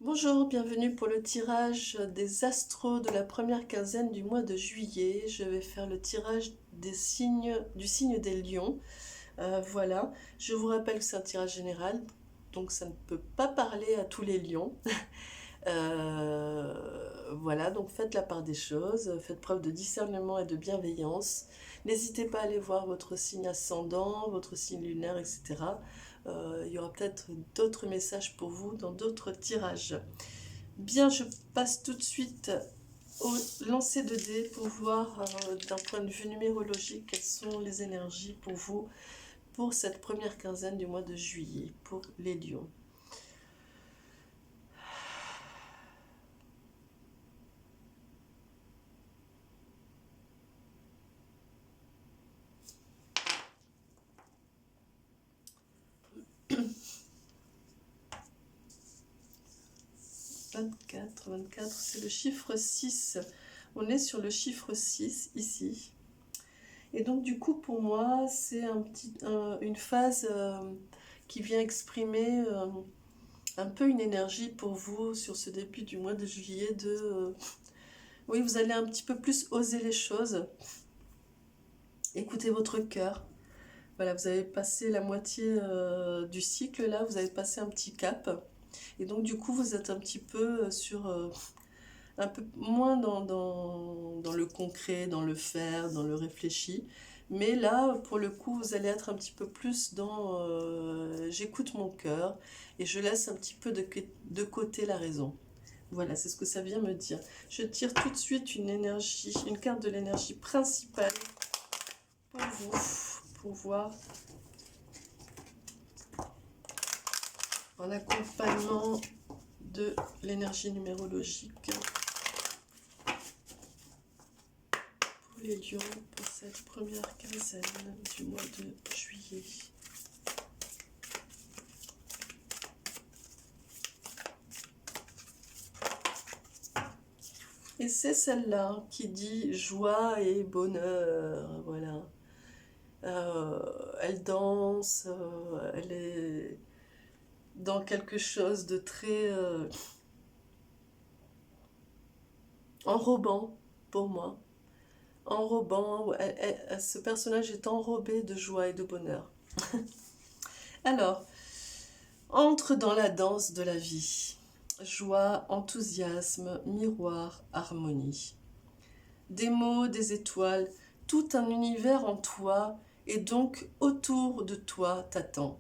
Bonjour, bienvenue pour le tirage des astros de la première quinzaine du mois de juillet. Je vais faire le tirage des signes, du signe des lions. Voilà, je vous rappelle que c'est un tirage général, donc ça ne peut pas parler à tous les lions. Voilà, donc faites la part des choses, faites preuve de discernement et de bienveillance. N'hésitez pas à aller voir votre signe ascendant, votre signe lunaire, etc. Il y aura peut-être d'autres messages pour vous dans d'autres tirages. Bien, je passe tout de suite au lancer de dés pour voir d'un point de vue numérologique quelles sont les énergies pour vous pour cette première quinzaine du mois de juillet pour les lions. 24, c'est le chiffre 6. On est sur le chiffre 6 ici. Et donc du coup pour moi c'est une phase qui vient exprimer un peu une énergie pour vous sur ce début du mois de juillet oui, vous allez un petit peu plus oser les choses, écoutez votre cœur. Voilà, vous avez passé la moitié du cycle là, vous avez passé un petit cap. Et donc du coup vous êtes un petit peu un peu moins dans le concret, dans le faire, dans le réfléchi. Mais là, pour le coup, vous allez être un petit peu plus dans j'écoute mon cœur et je laisse un petit peu de côté la raison. Voilà, c'est ce que ça vient me dire. Je tire tout de suite une énergie, une carte de l'énergie principale pour vous, pour voir en accompagnement de l'énergie numérologique pour les lions pour cette première quinzaine du mois de juillet. Et c'est celle-là qui dit joie et bonheur, voilà. Elle danse, elle est dans quelque chose de très enrobant pour moi. Enrobant, ce personnage est enrobé de joie et de bonheur. Alors, entre dans la danse de la vie. Joie, enthousiasme, miroir, harmonie. Des mots, des étoiles, tout un univers en toi et donc autour de toi t'attend.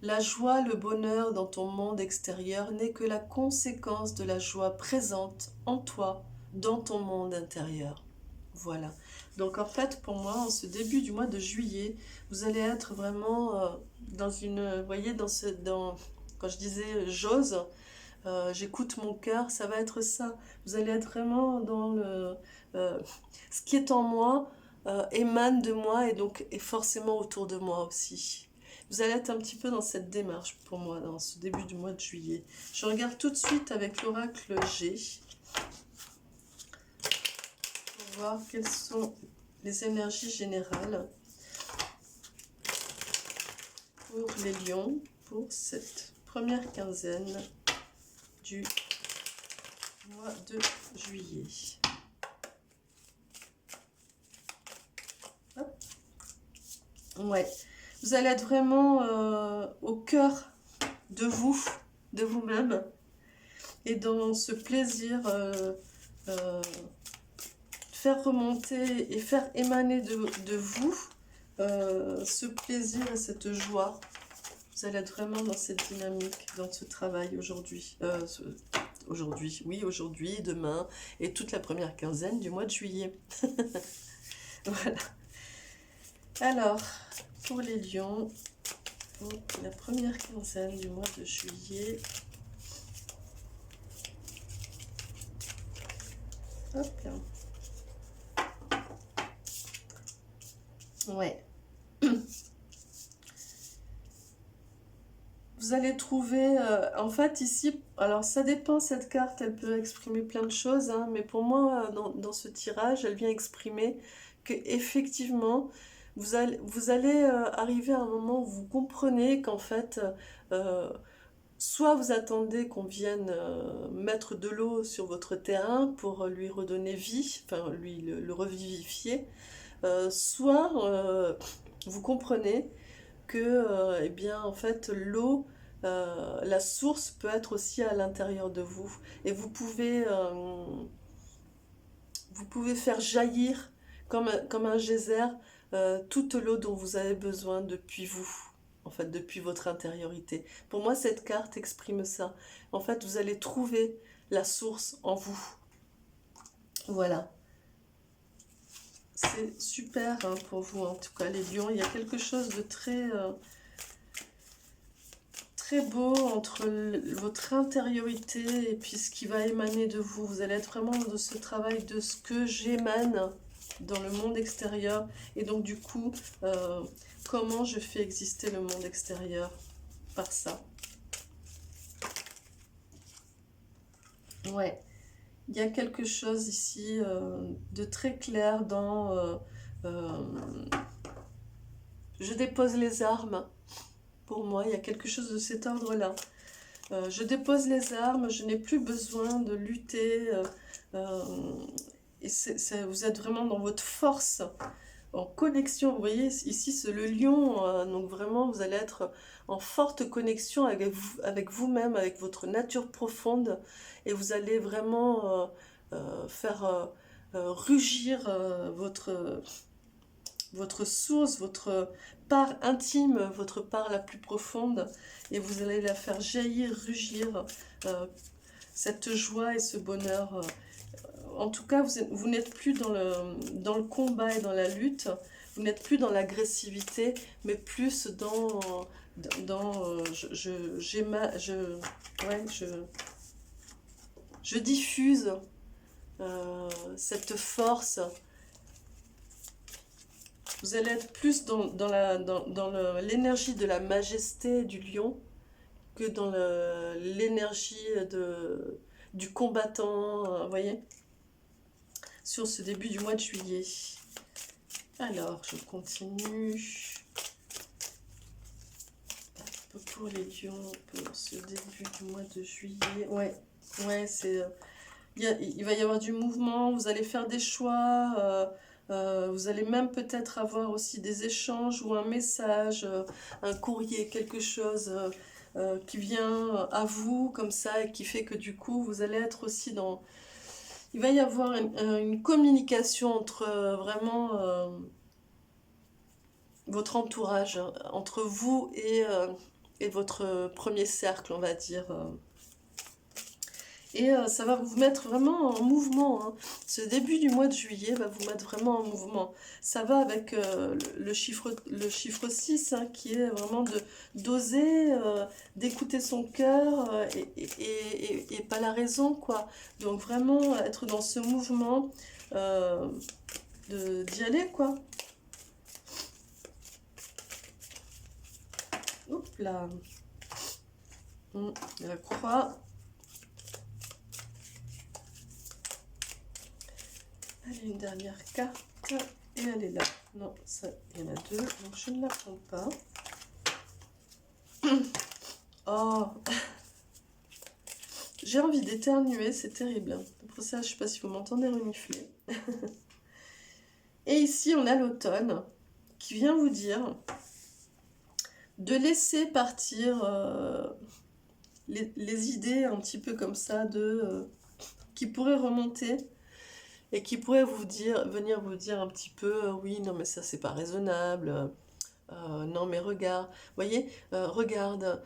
La joie, le bonheur dans ton monde extérieur n'est que la conséquence de la joie présente en toi, dans ton monde intérieur. Voilà. Donc en fait, pour moi, en ce début du mois de juillet, vous allez être vraiment dans une, vous voyez, quand je disais j'ose, j'écoute mon cœur, ça va être ça. Vous allez être vraiment dans euh, ce qui est en moi émane de moi et donc est forcément autour de moi aussi. Vous allez être un petit peu dans cette démarche pour moi dans ce début du mois de juillet. Je regarde tout de suite avec l'oracle G pour voir quelles sont les énergies générales pour les lions pour cette première quinzaine du mois de juillet. Hop. Ouais, vous allez être vraiment au cœur de vous, de vous-même, et dans ce plaisir, faire remonter et faire émaner de vous ce plaisir et cette joie. Vous allez être vraiment dans cette dynamique, dans ce travail aujourd'hui. Aujourd'hui, oui, aujourd'hui, demain, et toute la première quinzaine du mois de juillet. Voilà. Alors, pour les lions, pour la première quinzaine du mois de juillet. Hop là. Ouais. Vous allez trouver, en fait ici, alors ça dépend, cette carte, elle peut exprimer plein de choses, hein, mais pour moi, dans ce tirage, elle vient exprimer que effectivement, vous allez arriver à un moment où vous comprenez qu'en fait, soit vous attendez qu'on vienne mettre de l'eau sur votre terrain pour lui redonner vie, enfin lui le revivifier, soit vous comprenez que, eh bien, en fait, l'eau, la source peut être aussi à l'intérieur de vous. Et vous pouvez faire jaillir comme un geyser toute l'eau dont vous avez besoin depuis vous. En fait, depuis votre intériorité. Pour moi, cette carte exprime ça. En fait, vous allez trouver la source en vous. Voilà. C'est super hein, pour vous, en tout cas, les lions. Il y a quelque chose de très beau entre votre intériorité et puis ce qui va émaner de vous. Vous allez être vraiment dans ce travail de ce que j'émane dans le monde extérieur. Et donc, du coup, comment je fais exister le monde extérieur par ça. Ouais. Il y a quelque chose ici de très clair dans... je dépose les armes. Pour moi, il y a quelque chose de cet ordre-là. Je dépose les armes, je n'ai plus besoin de lutter. Et vous êtes vraiment dans votre force, en connexion. Vous voyez, ici, c'est le lion. Donc vraiment, vous allez être en forte connexion avec vous-même, avec votre nature profonde. Et vous allez vraiment faire rugir votre source, votre part intime, votre part la plus profonde, et vous allez la faire jaillir, rugir, cette joie et ce bonheur. En tout cas, vous n'êtes plus dans le combat et dans la lutte, vous n'êtes plus dans l'agressivité, mais plus je diffuse cette force. Vous allez être plus dans l'énergie de la majesté du lion que dans l'énergie du combattant, vous voyez, sur ce début du mois de juillet. Alors, je continue. Pour les lions, pour ce début du mois de juillet. Ouais, c'est... il va y avoir du mouvement, vous allez faire des choix... vous allez même peut-être avoir aussi des échanges ou un message, un courrier, quelque chose qui vient à vous comme ça et qui fait que du coup vous allez être aussi dans... Il va y avoir une communication entre vraiment votre entourage, entre vous et votre premier cercle, on va dire. Et ça va vous mettre vraiment en mouvement. Hein. Ce début du mois de juillet va vous mettre vraiment en mouvement. Ça va avec le chiffre 6, hein, qui est vraiment d'oser, d'écouter son cœur et pas la raison, quoi. Donc vraiment être dans ce mouvement d'y aller, quoi. Hop là. La croix. Allez, une dernière carte, et elle est là. Non, ça, il y en a deux, donc je ne la prends pas. Oh, j'ai envie d'éternuer, c'est terrible. Pour ça, je ne sais pas si vous m'entendez renifler. Et ici, on a l'automne qui vient vous dire de laisser partir les idées un petit peu comme ça qui pourraient remonter. Et qui pourrait venir vous dire un petit peu, oui, non, mais ça, c'est pas raisonnable. Non, mais regarde, vous voyez, regarde,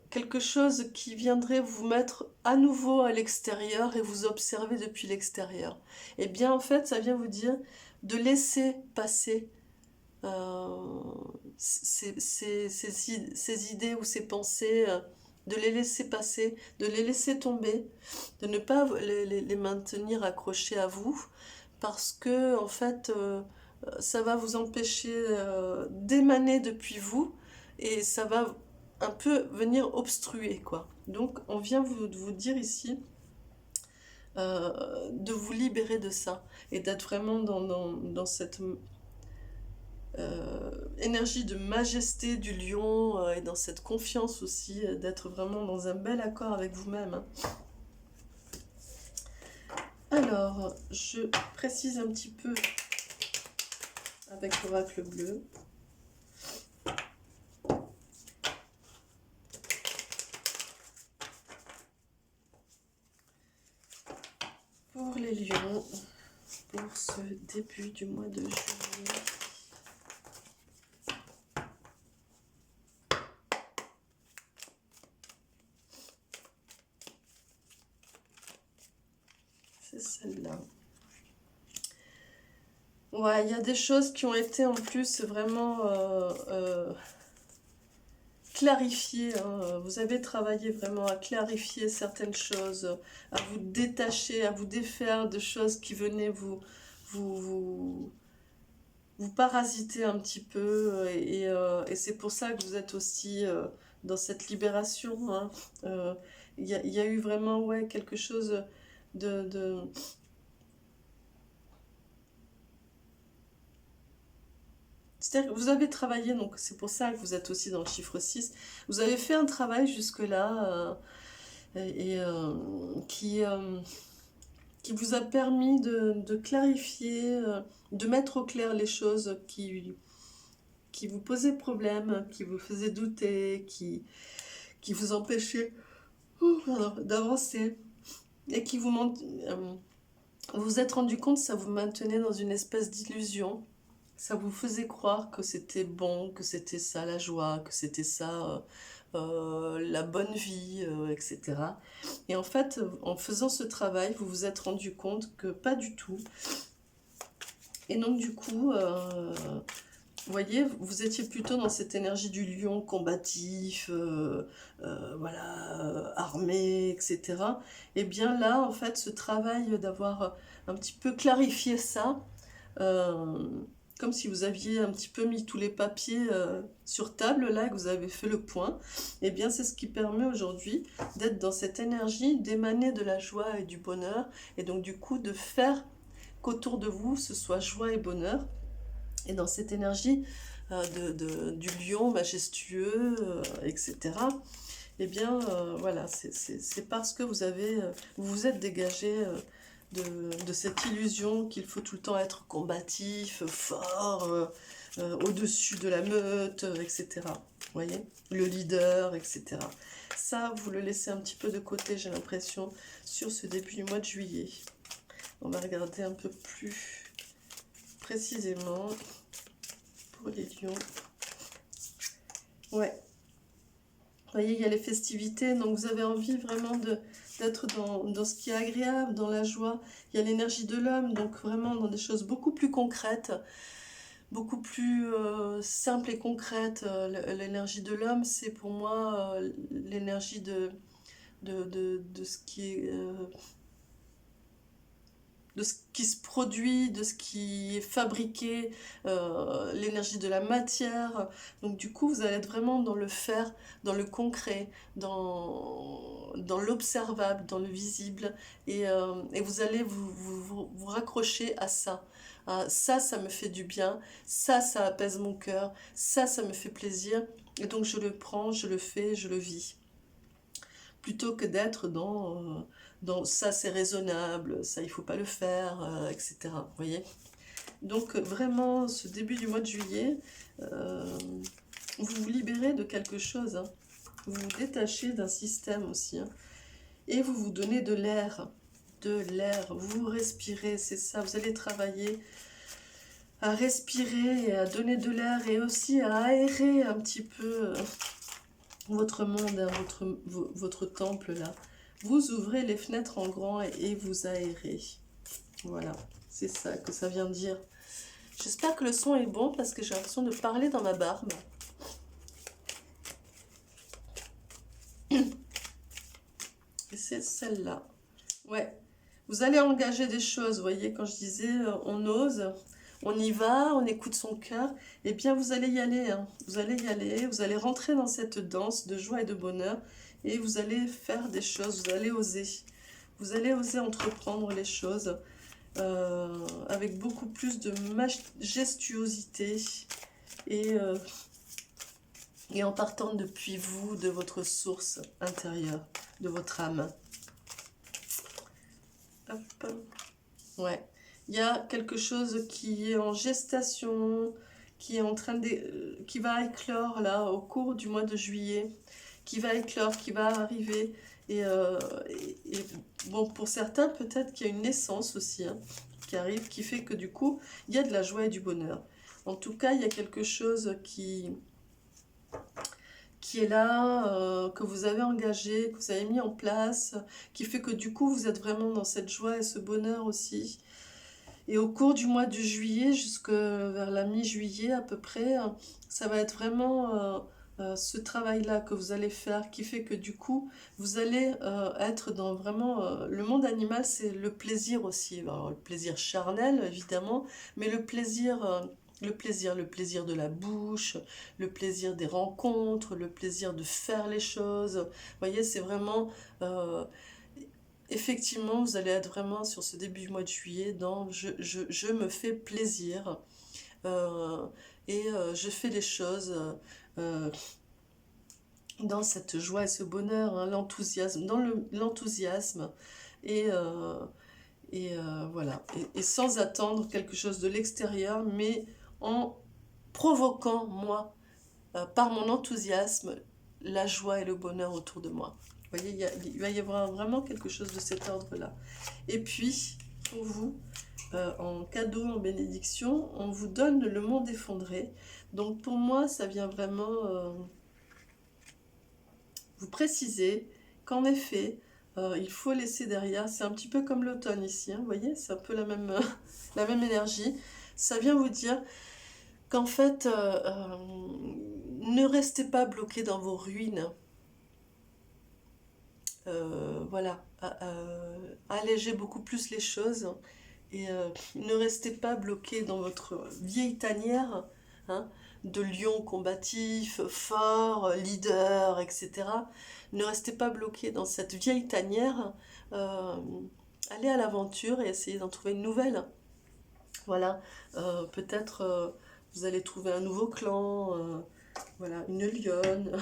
quelque chose qui viendrait vous mettre à nouveau à l'extérieur et vous observer depuis l'extérieur. Eh bien, en fait, ça vient vous dire de laisser passer ces idées ou ces pensées, de les laisser passer, de les laisser tomber, de ne pas les maintenir accrochés à vous, parce que en fait, ça va vous empêcher d'émaner depuis vous, et ça va un peu venir obstruer, quoi. Donc, on vient vous dire ici de vous libérer de ça, et d'être vraiment dans cette... énergie de majesté du lion et dans cette confiance aussi, d'être vraiment dans un bel accord avec vous-même. Hein. Alors, je précise un petit peu avec l'oracle bleu. Pour les lions, pour ce début du mois de juillet. C'est celle-là. Ouais, il y a des choses qui ont été en plus vraiment clarifiées. Hein. Vous avez travaillé vraiment à clarifier certaines choses, à vous détacher, à vous défaire de choses qui venaient vous parasiter un petit peu. Et c'est pour ça que vous êtes aussi dans cette libération. Hein. Il y a eu vraiment ouais, quelque chose de C'est-à-dire que vous avez travaillé, donc c'est pour ça que vous êtes aussi dans le chiffre 6. Vous avez fait un travail jusque-là qui vous a permis de clarifier, de mettre au clair les choses qui vous posaient problème, qui vous faisaient douter, qui vous empêchaient d'avancer et qui vous vous êtes rendu compte que ça vous maintenait dans une espèce d'illusion. Ça vous faisait croire que c'était bon, que c'était ça la joie, que c'était ça la bonne vie, etc. Et en fait, en faisant ce travail, vous vous êtes rendu compte que pas du tout. Et donc du coup, vous voyez, vous étiez plutôt dans cette énergie du lion combatif, voilà, armé, etc. Et bien là, en fait, ce travail d'avoir un petit peu clarifié ça, comme si vous aviez un petit peu mis tous les papiers sur table, là, que vous avez fait le point, et bien c'est ce qui permet aujourd'hui d'être dans cette énergie, d'émaner de la joie et du bonheur, et donc du coup de faire qu'autour de vous, ce soit joie et bonheur, et dans cette énergie du lion majestueux, etc., eh bien, voilà, c'est parce que vous vous êtes dégagé de cette illusion qu'il faut tout le temps être combatif, fort, au-dessus de la meute, etc. Vous voyez, le leader, etc. Ça, vous le laissez un petit peu de côté, j'ai l'impression, sur ce début du mois de juillet. On va regarder un peu plus précisément pour les lions. Ouais. Vous voyez, il y a les festivités, donc vous avez envie vraiment d'être dans ce qui est agréable, dans la joie. Il y a l'énergie de l'homme, donc vraiment dans des choses beaucoup plus concrètes, beaucoup plus simples et concrètes. L'énergie de l'homme, c'est pour moi l'énergie de ce qui est... de ce qui se produit, de ce qui est fabriqué, l'énergie de la matière. Donc du coup, vous allez être vraiment dans le faire, dans le concret, dans l'observable, dans le visible. Et vous allez vous raccrocher à ça. Ça me fait du bien. Ça apaise mon cœur. Ça me fait plaisir. Et donc je le prends, je le fais, je le vis. Plutôt que d'être dans ça c'est raisonnable, ça il faut pas le faire, etc. Vous voyez? Donc vraiment, ce début du mois de juillet, vous vous libérez de quelque chose, hein. Vous vous détachez d'un système aussi, hein. Et vous vous donnez de l'air, vous respirez, c'est ça, vous allez travailler à respirer et à donner de l'air et aussi à aérer un petit peu votre monde, hein, votre temple là. Vous ouvrez les fenêtres en grand et vous aérez. Voilà, c'est ça que ça vient dire. J'espère que le son est bon parce que j'ai l'impression de parler dans ma barbe. Et c'est celle-là. Ouais, vous allez engager des choses, vous voyez, quand je disais on ose, on y va, on écoute son cœur, et bien vous allez y aller, hein. Vous allez y aller, vous allez rentrer dans cette danse de joie et de bonheur, et vous allez faire des choses, vous allez oser entreprendre les choses, avec beaucoup plus de majestuosité et, et en partant depuis vous, de votre source intérieure, de votre âme. Hop. Ouais, il y a quelque chose qui est en gestation, qui est en train de, qui va éclore là au cours du mois de juillet, qui va éclore, qui va arriver. Et, bon, pour certains, peut-être qu'il y a une naissance aussi hein, qui arrive, qui fait que du coup, il y a de la joie et du bonheur. En tout cas, il y a quelque chose qui est là, que vous avez engagé, que vous avez mis en place, qui fait que du coup, vous êtes vraiment dans cette joie et ce bonheur aussi. Et au cours du mois de juillet, jusque vers la mi-juillet à peu près, ça va être vraiment ce travail-là que vous allez faire, qui fait que du coup, vous allez être dans vraiment... le monde animal, c'est le plaisir aussi. Alors, le plaisir charnel, évidemment, mais le plaisir... le plaisir de la bouche, le plaisir des rencontres, le plaisir de faire les choses. Vous voyez, c'est vraiment... effectivement, vous allez être vraiment sur ce début du mois de juillet dans je me fais plaisir euh, et je fais les choses euh, dans cette joie et ce bonheur, hein, l'enthousiasme, dans l'enthousiasme et, voilà. Et sans attendre quelque chose de l'extérieur, mais en provoquant, moi, par mon enthousiasme, la joie et le bonheur autour de moi. Vous voyez, il va y avoir vraiment quelque chose de cet ordre-là. Et puis, pour vous, en cadeau, en bénédiction, on vous donne le monde effondré. Donc pour moi, ça vient vraiment vous préciser qu'en effet, il faut laisser derrière, c'est un petit peu comme l'automne ici, hein, vous voyez, c'est un peu la même, la même énergie. Ça vient vous dire qu'en fait, ne restez pas bloqué dans vos ruines. Voilà, allégez beaucoup plus les choses et ne restez pas bloqué dans votre vieille tanière hein, de lion combatif, fort, leader, etc. Ne restez pas bloqué dans cette vieille tanière. euh, Allez à l'aventure et essayez d'en trouver une nouvelle. Voilà, peut-être vous allez trouver un nouveau clan, voilà, une lionne.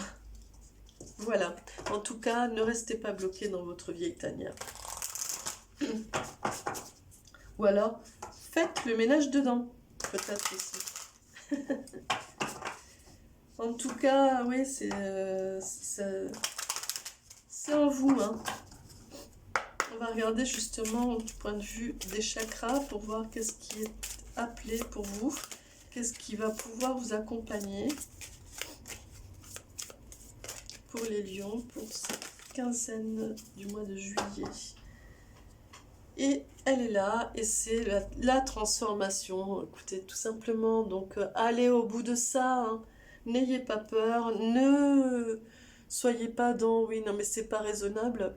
Voilà, en tout cas, ne restez pas bloqué dans votre vieille tanière. Ou alors, faites le ménage dedans, peut-être aussi. En tout cas, oui, c'est en vous. Hein. On va regarder justement du point de vue des chakras pour voir qu'est-ce qui est appelé pour vous. Qu'est-ce qui va pouvoir vous accompagner pour les lions, pour cette quinzaine du mois de juillet. Et elle est là, et c'est la transformation. Écoutez, tout simplement, donc allez au bout de ça. Hein. N'ayez pas peur, ne soyez pas dans oui, non mais c'est pas raisonnable.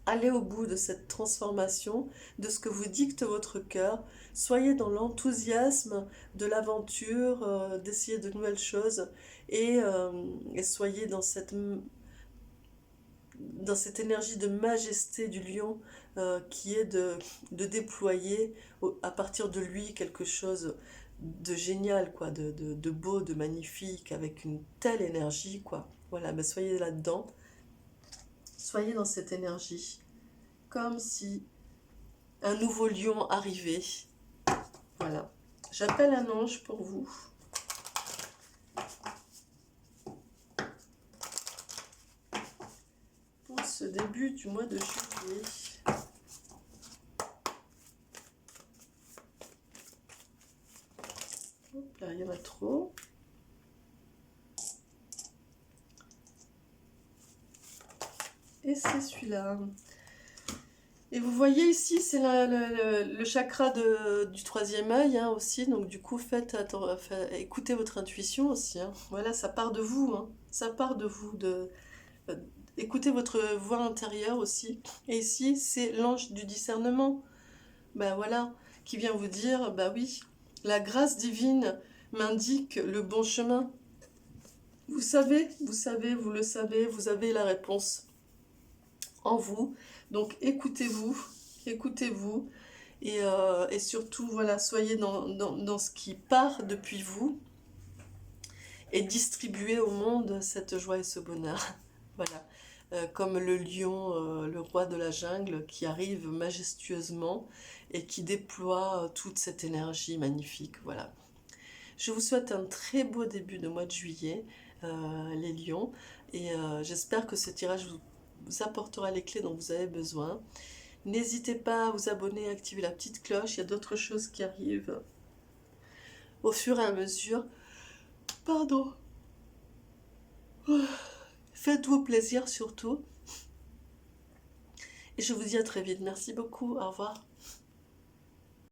Allez au bout de cette transformation, de ce que vous dicte votre cœur. Soyez dans l'enthousiasme de l'aventure, d'essayer de nouvelles choses, et soyez dans cette énergie de majesté du lion qui est de déployer à partir de lui quelque chose de génial, quoi, de beau, de magnifique, avec une telle énergie, quoi. Voilà, ben soyez là-dedans, soyez dans cette énergie, comme si un nouveau lion arrivait. Voilà, j'appelle un ange pour vous. Pour ce début du mois de juillet. Hop là, il y en a trop. Et c'est celui-là. Et vous voyez ici, c'est le chakra du troisième œil hein, aussi. Donc du coup, écoutez votre intuition aussi. Hein. Voilà, ça part de vous. Hein. Ça part de vous. Écoutez votre voix intérieure aussi. Et ici, c'est l'ange du discernement. Ben voilà, qui vient vous dire, bah oui, la grâce divine m'indique le bon chemin. Vous savez, vous le savez, vous avez la réponse en vous. Donc écoutez-vous écoutez-vous et surtout, voilà, soyez dans ce qui part depuis vous et distribuez au monde cette joie et ce bonheur. Voilà. Comme le lion, le roi de la jungle, qui arrive majestueusement et qui déploie toute cette énergie magnifique. Voilà. Je vous souhaite un très beau début de mois de juillet, les lions, et j'espère que ce tirage vous apportera les clés dont vous avez besoin. N'hésitez pas à vous abonner, à activer la petite cloche, il y a d'autres choses qui arrivent au fur et à mesure. Pardon. Faites-vous plaisir surtout. Et je vous dis à très vite. Merci beaucoup. Au revoir.